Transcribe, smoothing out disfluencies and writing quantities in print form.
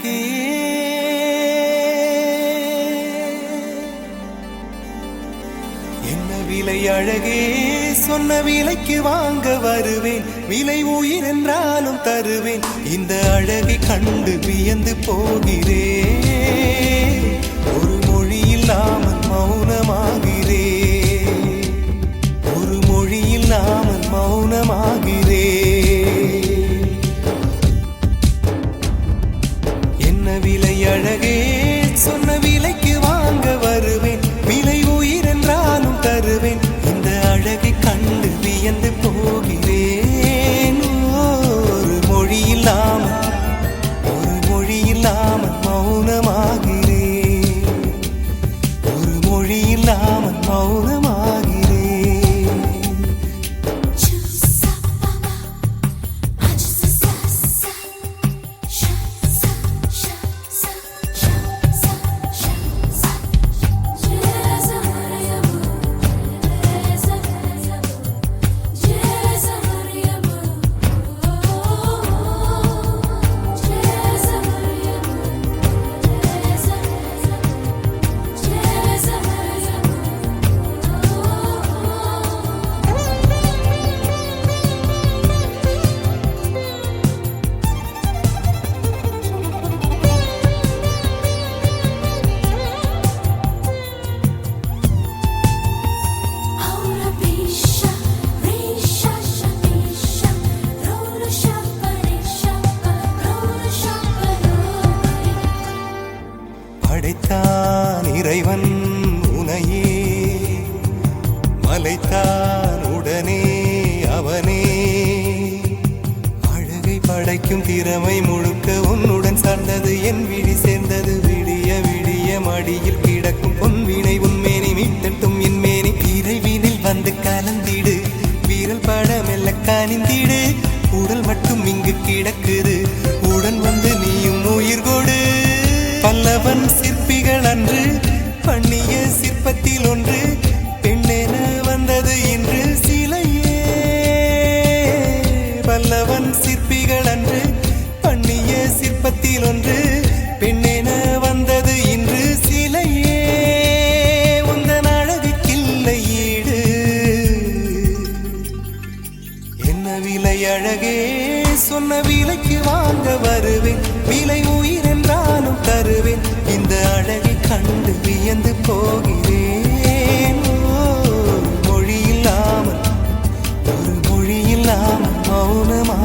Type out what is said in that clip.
அழகே என்ன விலை அழகே சொன்ன விலைக்கு வாங்க வருவேன் விலை உயிர் என்றாலும் தருவேன் இந்த அழகை கண்டு வியந்து போகிறேன் ஒரு மொழி இல்லாமல் மௌனமாகிறேன் ஒரு மொழி இல்லாமல் மௌனமாகிறேன் என்ன விலை அழகே சொன்ன விலைக்கு வாங்க வருவேன் விலை உயிர் என்றாலும் தருவேன் இந்த அழகை கண்டு வியந்து போகிறேன் ஒரு மொழி இல்லாமல் மௌனமாகிறேன் ஒரு மொழி இல்லாமல் மௌனமாகிறேன் படைத்தான் இறைவன் உனையே மலைத்தான் உடனே அவனே அழகை படைக்கும் திறமை முழுக்க உன்னுடன் சார்ந்தது என் விழி சேர்ந்தது விடிய விடிய மடியில் கிடக்கும் பொன்வினை உன்மேனி மீட்டட்டும் என் மேனி இறைவினில் வந்து கலந்திடு வீரல் பட மெல்ல காணிந்திடு உடல் மட்டும் இங்கு கிடக்குது உடன் வந்து நீயும் உயிர் கொடு பல்லவன் சிற்பிகள் அன்று பண்ணிய சிற்பத்தில் ஒன்று பெண்ணென வந்தது இன்று சிலையே பல்லவன் சிற்பிகள் அன்று பண்ணிய சிற்பத்தில் ஒன்று பெண்ணென வந்தது இன்று சிலையே உந்தன் அழகுக்கில்லை ஈடு என்ன விலை அழகே சொன்ன விலைக்கு வாங்க வருவேன் விலை உயிர் என்றாலும் தருவேன் இந்த அழகை கண்டு வியந்து போகிறேன் ஒரு மொழி இல்லாமல் மௌனமா